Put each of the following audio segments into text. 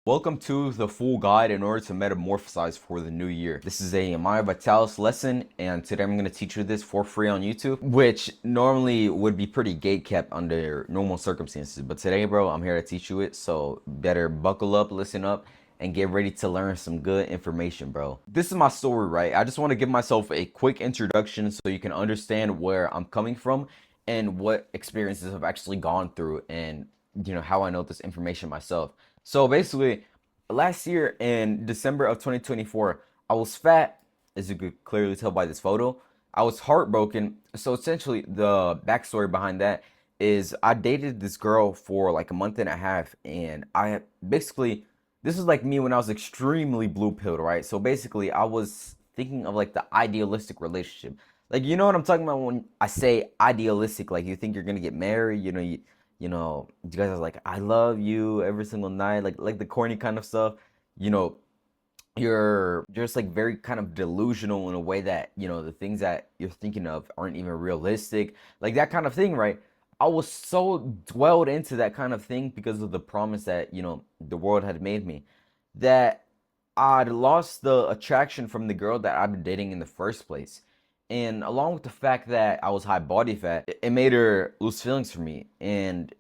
Welcome to the full guide in order to metamorphosize for the new year. This is a Maya Vitalis lesson, and today I'm going to teach you this for free on YouTube, which normally would be pretty gatekept under normal circumstances. But today, bro, I'm here to teach you it, so better buckle up, listen up, and get ready to learn some good information, bro. This is my story, right? I just want to give myself a quick introduction so you can understand where I'm coming from and what experiences I've actually gone through and, how I know this information myself. So basically, last year in December of 2024, I was fat, as you could clearly tell by this photo. I was heartbroken. So essentially, the backstory behind that is I dated this girl for like a month and a half, and I basically, this is like me when I was extremely blue pilled, right? So basically, I was thinking of like the idealistic relationship. Like, you know what I'm talking about when I say idealistic? Like, you think you're gonna get married, you guys are like, I love you every single night, like the corny kind of stuff. You know, you're just like very kind of delusional in a way that, the things that you're thinking of aren't even realistic. Like that kind of thing, right? I was so dwelled into that kind of thing because of the promise that, the world had made me, that I'd lost the attraction from the girl that I've been dating in the first place. And along with the fact that I was high body fat, it made her lose feelings for me. And,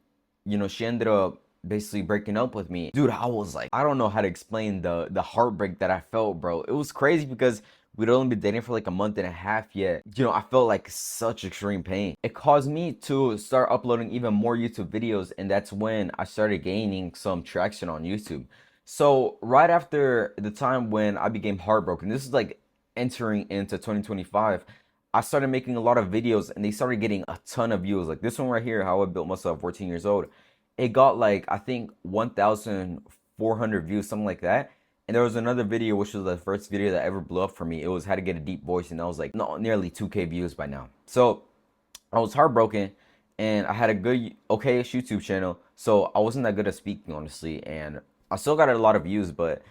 she ended up basically breaking up with me. Dude, I was like, I don't know how to explain the heartbreak that I felt, bro. It was crazy because we'd only been dating for like a month and a half yet. I felt like such extreme pain. It caused me to start uploading even more YouTube videos, and that's when I started gaining some traction on YouTube. So right after the time when I became heartbroken, this is like entering into 2025, I started making a lot of videos and they started getting a ton of views. Like this one right here, how I built myself 14 years old. It got like, I think 1,400 views, something like that. And there was another video, which was the first video that ever blew up for me. It was how to get a deep voice, and that was like nearly 2K views by now. So I was heartbroken, and I had a good, okay-ish YouTube channel. So I wasn't that good at speaking, honestly. And I still got a lot of views, but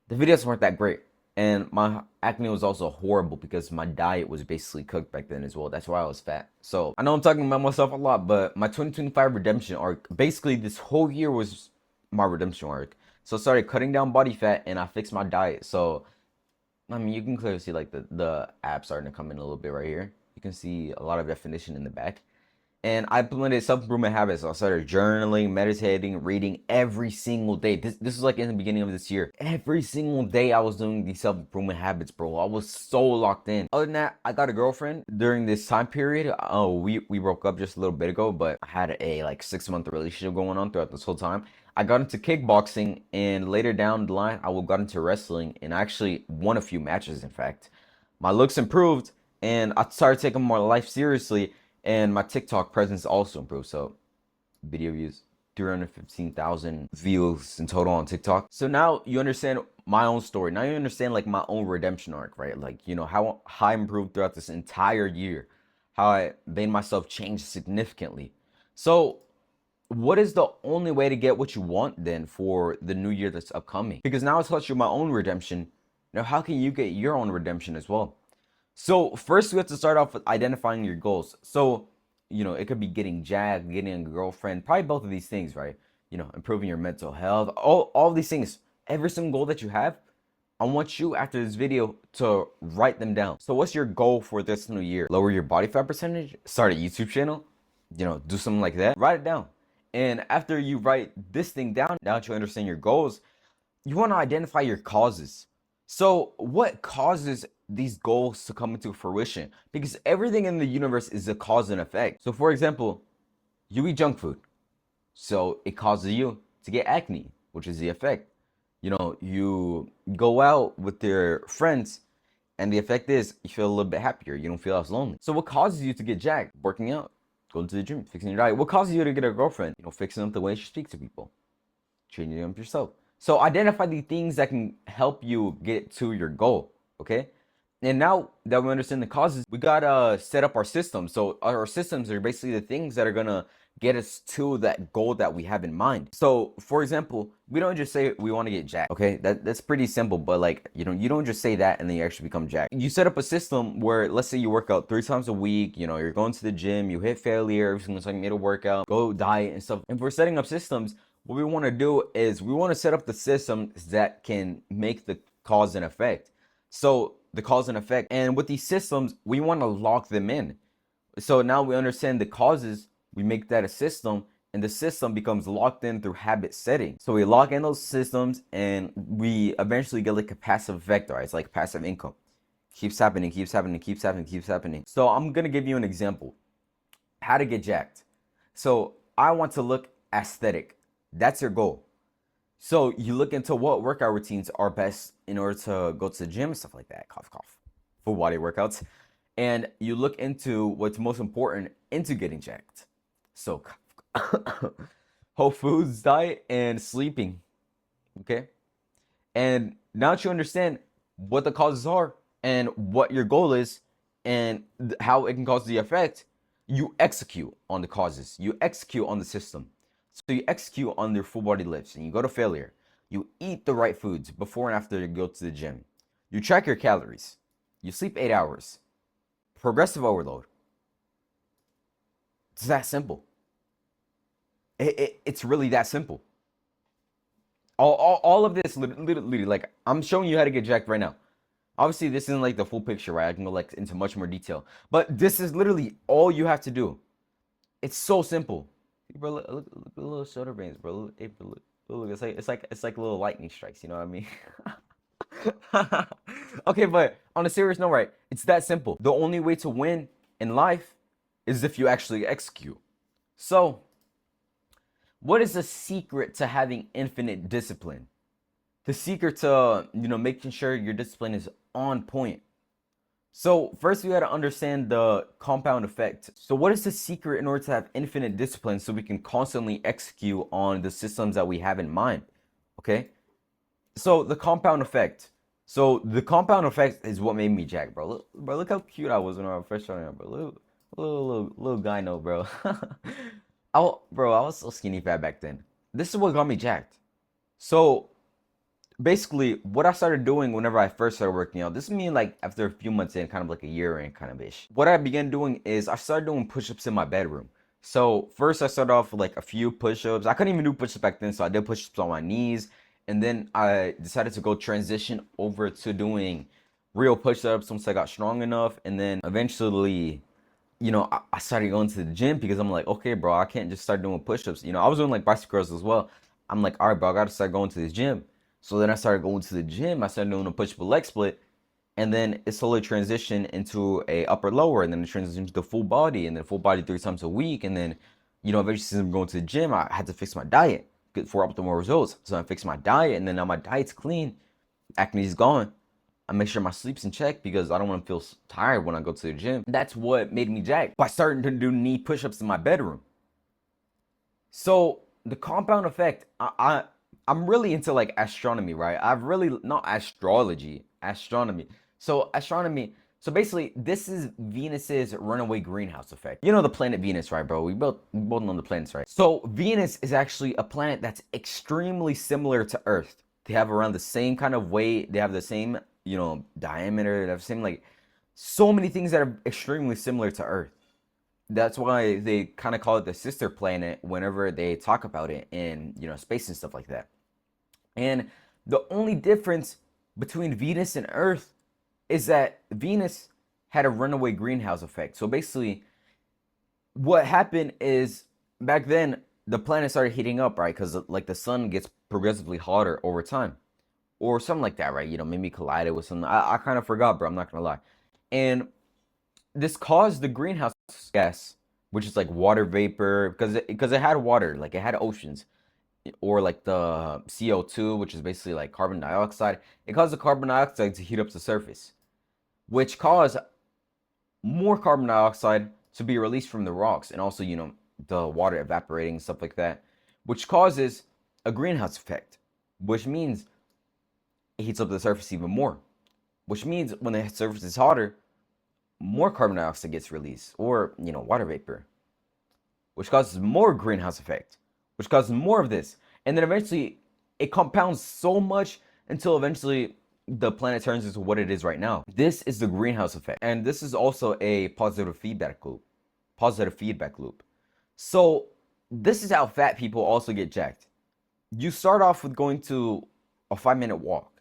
the videos weren't that great. And my acne was also horrible because my diet was basically cooked back then as well. That's why I was fat. So I know I'm talking about myself a lot, but my 2025 redemption arc, basically this whole year was my redemption arc. So I started cutting down body fat and I fixed my diet. So, I mean, you can clearly see like the abs starting to come in a little bit right here. You can see a lot of definition in the back. And I implemented self-improvement habits. So I started journaling, meditating, reading every single day. This was like in the beginning of this year. Every single day I was doing these self-improvement habits, bro. I was so locked in. Other than that, I got a girlfriend during this time period. Oh, we broke up just a little bit ago, but I had a like 6-month relationship going on throughout this whole time. I got into kickboxing, and later down the line, I got into wrestling, and I actually won a few matches, in fact. My looks improved, and I started taking my life seriously, and my TikTok presence also improved. So video views, 315,000 views in total on TikTok. So now you understand my own story. Now you understand like my own redemption arc, right? Like, how I improved throughout this entire year, how I made myself change significantly. So what is the only way to get what you want then for the new year that's upcoming? Because now it's taught you my own redemption. Now, how can you get your own redemption as well? So first we have to start off with identifying your goals. So, it could be getting jacked, getting a girlfriend, probably both of these things, right? Improving your mental health, all these things, every single goal that you have, I want you after this video to write them down. So what's your goal for this new year? Lower your body fat percentage, start a YouTube channel, do something like that, write it down. And after you write this thing down, now that you understand your goals, you want to identify your causes. So what causes these goals to come into fruition? Because everything in the universe is a cause and effect. So for example, you eat junk food. So it causes you to get acne, which is the effect. You go out with your friends, and the effect is you feel a little bit happier. You don't feel as lonely. So what causes you to get jacked? Working out, going to the gym, fixing your diet. What causes you to get a girlfriend? Fixing up the way you speak to people, changing up yourself. So identify the things that can help you get to your goal, okay? And now that we understand the causes, we gotta set up our systems. So our systems are basically the things that are gonna get us to that goal that we have in mind. So for example, we don't just say we want to get jacked, okay? That's pretty simple, but like, you don't just say that and then you actually become jacked. You set up a system where, let's say you work out 3 times a week, you're going to the gym, you hit failure every single time you made a workout, go diet and stuff. And for setting up systems, what we want to do is we want to set up the systems that can make the cause and effect. So the cause and effect, and with these systems, we want to lock them in. So now we understand the causes, we make that a system, and the system becomes locked in through habit setting. So we lock in those systems and we eventually get like a passive effect, right? It's like passive income. Keeps happening, keeps happening, keeps happening, keeps happening. So I'm gonna give you an example. How to get jacked. So I want to look aesthetic. That's your goal. So you look into what workout routines are best in order to go to the gym, stuff like that. Cough, cough. Full body workouts. And you look into what's most important into getting jacked. So whole foods diet and sleeping. Okay. And now that you understand what the causes are and what your goal is and how it can cause the effect, you execute on the causes. You execute on the system. So you execute on your full body lifts and you go to failure. You eat the right foods before and after you go to the gym. You track your calories. You sleep 8 hours. Progressive overload. It's that simple. It's really that simple. All of this, literally, like, I'm showing you how to get jacked right now. Obviously, this isn't like the full picture, right? I can go like into much more detail. But this is literally all you have to do. It's so simple. Bro, look at the little shoulder veins, bro. Look, it's like little lightning strikes, you know what I mean? Okay, but on a serious note, right? It's that simple. The only way to win in life is if you actually execute. So, what is the secret to having infinite discipline? The secret to, making sure your discipline is on point. So first we got to understand the compound effect. So what is the secret in order to have infinite discipline so we can constantly execute on the systems that we have in mind? Okay. So the compound effect. So the compound effect is what made me jack, bro. Look how cute I was when I was first starting out, bro. Little guy, no, bro. I was so skinny fat back then. This is what got me jacked. So basically, what I started doing whenever I first started working out, this is me like after a few months in, kind of like a year in, kind of ish. What I began doing is I started doing push-ups in my bedroom. So first I started off with like a few push-ups. I couldn't even do push-ups back then, so I did push-ups on my knees. And then I decided to go transition over to doing real push-ups once I got strong enough. And then eventually, I started going to the gym because I'm like, okay, bro, I can't just start doing push-ups. I was doing like bicep curls as well. I'm like, all right, bro, I got to start going to this gym. So then I started going to the gym. I started doing a push-pull leg split. And then it slowly transitioned into a upper lower. And then it transitioned into the full body. And then full body 3 times a week. And then, eventually since I'm going to the gym, I had to fix my diet for optimal results. So I fixed my diet. And then now my diet's clean. Acne's gone. I make sure my sleep's in check because I don't want to feel tired when I go to the gym. That's what made me jack by starting to do knee push-ups in my bedroom. So the compound effect, I'm really into like astronomy, right? I've really, not astrology, astronomy. So astronomy, so basically this is Venus's runaway greenhouse effect. You know the planet Venus, right, bro? We both know the planets, right? So Venus is actually a planet that's extremely similar to Earth. They have around the same kind of weight. They have the same, diameter. They have the same, like, so many things that are extremely similar to Earth. That's why they kind of call it the sister planet whenever they talk about it in, space and stuff like that. And the only difference between Venus and Earth is that Venus had a runaway greenhouse effect. So basically, what happened is back then the planet started heating up, right? Because like the sun gets progressively hotter over time, or something like that, right? Maybe collided with something. I kind of forgot, bro. I'm not gonna lie. And this caused the greenhouse gas, which is like water vapor, because it had water, like it had oceans, or like the CO2, which is basically like carbon dioxide. It caused the carbon dioxide to heat up the surface, which caused more carbon dioxide to be released from the rocks, and also, the water evaporating, stuff like that, which causes a greenhouse effect, which means it heats up the surface even more, which means when the surface is hotter, more carbon dioxide gets released, or, water vapor, which causes more greenhouse effect, which causes more of this. And then eventually it compounds so much until eventually the planet turns into what it is right now. This is the greenhouse effect. And this is also a positive feedback loop. Positive feedback loop. So this is how fat people also get jacked. You start off with going to a 5-minute walk.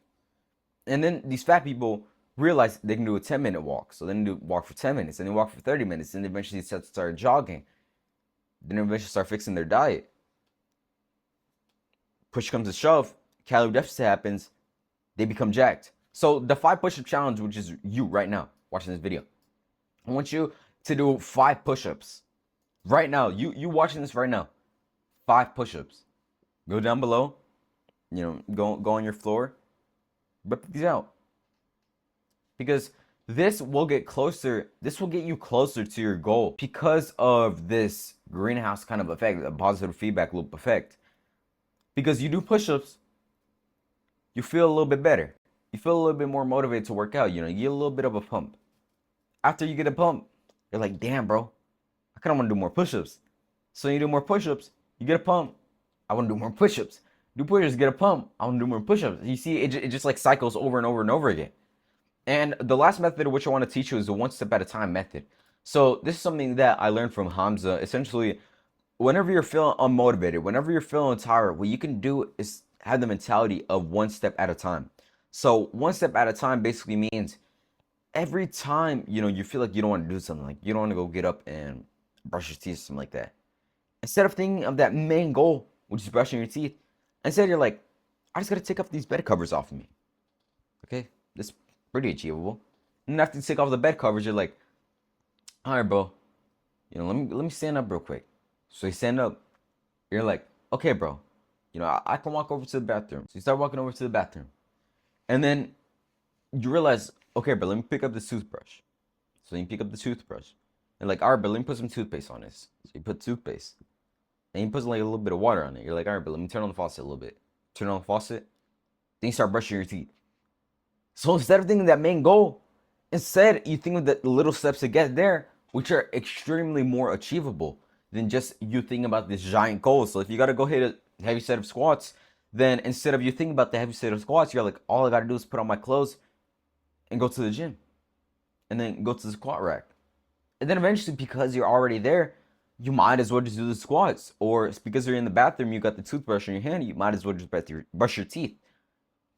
And then these fat people realize they can do a 10-minute walk. So then they walk for 10 minutes, and they walk for 30 minutes, and eventually start jogging. Then eventually start fixing their diet. Push comes to shove, calorie deficit happens, they become jacked. So the 5 push-up challenge, which is you right now watching this video, I want you to do 5 push-ups right now. You watching this right now, 5 push-ups. Go down below, go on your floor, rip these out, because this will get closer. This will get you closer to your goal because of this greenhouse kind of effect, a positive feedback loop effect. Because you do push-ups, you feel a little bit better. You feel a little bit more motivated to work out. You get a little bit of a pump. After you get a pump, you're like, damn, bro, I kind of want to do more push-ups. So you do more push-ups, you get a pump. I want to do more push-ups. Do push-ups, get a pump. I want to do more push-ups. You see, it just like cycles over and over and over again. And the last method which I want to teach you is the 1 step at a time method. So this is something that I learned from Hamza. Essentially, whenever you're feeling unmotivated, whenever you're feeling tired, what you can do is have the mentality of 1 step at a time. So 1 step at a time basically means every time, you feel like you don't want to do something, like you don't want to go get up and brush your teeth or something like that. Instead of thinking of that main goal, which is brushing your teeth, instead you're like, I just got to take off these bed covers off of me. Okay? That's pretty achievable. And after you take off the bed covers, you're like, all right, bro, let me stand up real quick. So you stand up, you're like, okay, bro, I can walk over to the bathroom. So you start walking over to the bathroom. And then you realize, okay, bro, let me pick up the toothbrush. So you pick up the toothbrush. You're like, all right, bro, let me put some toothpaste on this. So you put toothpaste. And you put like a little bit of water on it. You're like, all right, but let me turn on the faucet a little bit. Turn on the faucet. Then you start brushing your teeth. So instead of thinking that main goal, instead you think of the little steps to get there, which are extremely more achievable than just you thinking about this giant goal. So if you got to go hit a heavy set of squats, then instead of you thinking about the heavy set of squats, you're like, all I got to do is put on my clothes and go to the gym. And then go to the squat rack. And then eventually, because you're already there, you might as well just do the squats. Or it's because you're in the bathroom, you got the toothbrush in your hand, you might as well just brush your teeth.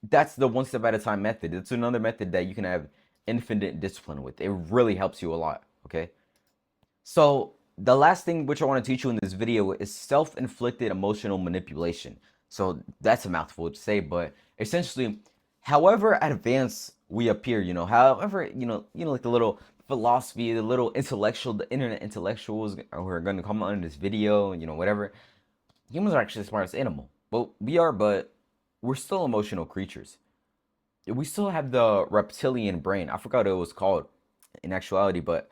That's the 1 step at a time method. It's another method that you can have infinite discipline with. It really helps you a lot, okay? So the last thing which I want to teach you in this video is self-inflicted emotional manipulation. So that's a mouthful to say, but essentially, however advanced we appear, however, like the little philosophy, the little intellectual, the internet intellectuals who are going to come on this video, whatever. Humans are actually the smartest animal. Well, we are, but we're still emotional creatures. We still have the reptilian brain. I forgot what it was called in actuality, but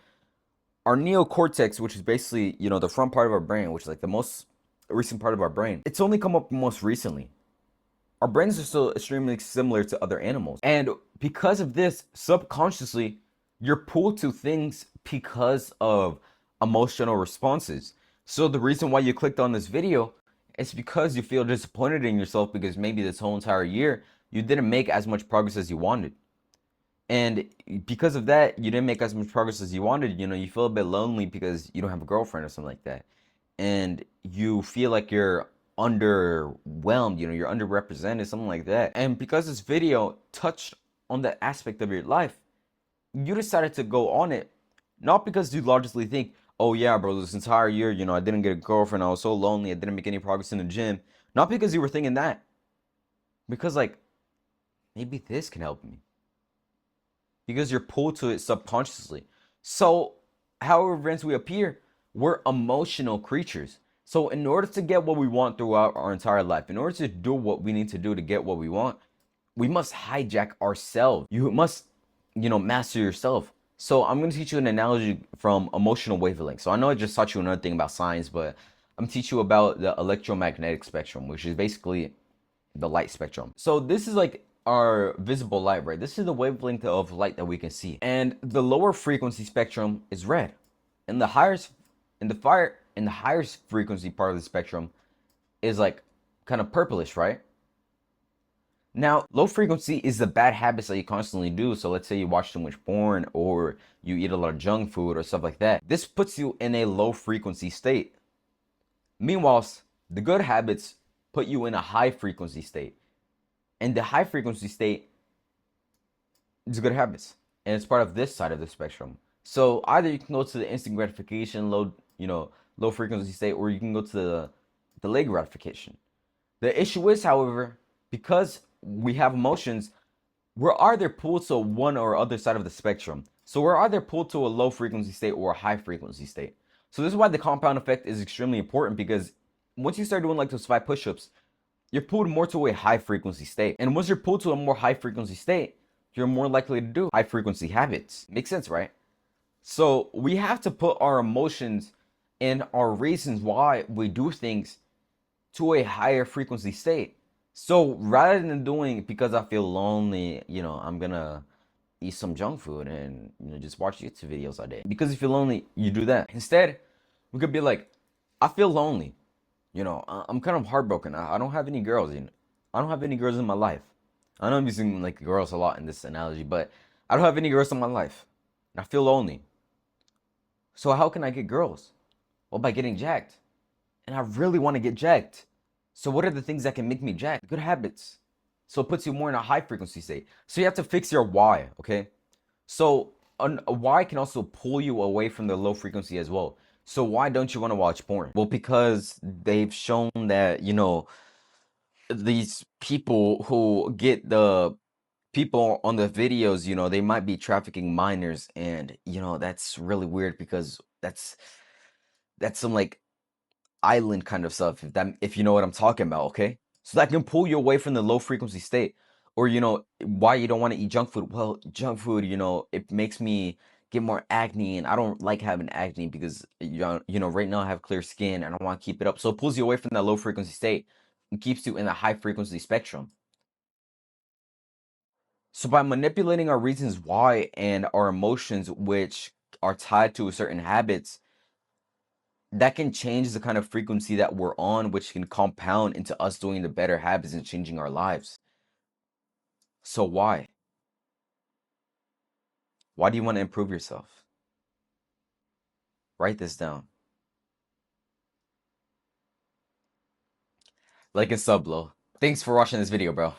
our neocortex, which is basically, the front part of our brain, which is like the most recent part of our brain, it's only come up most recently. Our brains are still extremely similar to other animals. And because of this, subconsciously, you're pulled to things because of emotional responses. So the reason why you clicked on this video is because you feel disappointed in yourself because maybe this whole entire year you didn't make as much progress as you wanted. And because of that, you didn't make as much progress as you wanted. You feel a bit lonely because you don't have a girlfriend or something like that. And you feel like you're underwhelmed, you're underrepresented, something like that. And because this video touched on that aspect of your life, you decided to go on it, not because you logically think, oh yeah, bro, this entire year, I didn't get a girlfriend, I was so lonely, I didn't make any progress in the gym. Not because you were thinking that. Because like, maybe this can help me. Because you're pulled to it subconsciously. So, however advanced we appear, we're emotional creatures. So in order to get what we want throughout our entire life, in order to do what we need to do to get what we want, we must hijack ourselves. You must, master yourself. So I'm going to teach you an analogy from emotional wavelengths. So I know I just taught you another thing about science, but I'm teaching you about the electromagnetic spectrum, which is basically the light spectrum. So this is like our visible light, right? This is the wavelength of light that we can see. And the lower frequency spectrum is red. And the highest frequency part of the spectrum is like kind of purplish, right? Now, low frequency is the bad habits that you constantly do. So let's say you watch too much porn or you eat a lot of junk food or stuff like that. This puts you in a low frequency state. Meanwhile, the good habits put you in a high frequency state. And the high frequency state is good habits. And it's part of this side of the spectrum. So either you can go to the instant gratification, low frequency state, or you can go to the delayed gratification. The issue is, however, because we have emotions, we're either pulled to one or other side of the spectrum. So we're either pulled to a low frequency state or a high frequency state. So this is why the compound effect is extremely important, because once you start doing like those 5 push-ups, you're pulled more to a high frequency state. And once you're pulled to a more high frequency state, you're more likely to do high frequency habits. Makes sense, right? So we have to put our emotions and our reasons why we do things to a higher frequency state. So rather than doing because I feel lonely, I'm gonna eat some junk food and just watch YouTube videos all day. Because if you're lonely, you do that. Instead, we could be like, I feel lonely. I'm kind of heartbroken. I don't have any girls. I don't have any girls in my life. I know I'm using like girls a lot in this analogy, but I don't have any girls in my life. And I feel lonely. So how can I get girls? Well, by getting jacked. And I really want to get jacked. So what are the things that can make me jacked? Good habits. So it puts you more in a high frequency state. So you have to fix your why, okay? So a why can also pull you away from the low frequency as well. So why don't you want to watch porn? Well, because they've shown that, these people who get the people on the videos, they might be trafficking minors, and that's really weird because that's some like island kind of stuff, if you know what I'm talking about, okay? So that can pull you away from the low frequency state. Or why you don't want to eat junk food. Well, junk food, it makes me get more acne, and I don't like having acne because right now I have clear skin and I want to keep it up. So it pulls you away from that low frequency state and keeps you in the high frequency spectrum. So by manipulating our reasons why and our emotions, which are tied to certain habits, that can change the kind of frequency that we're on, which can compound into us doing the better habits and changing our lives. So why? Why do you want to improve yourself? Write this down. Like and sub, bro. Thanks for watching this video, bro.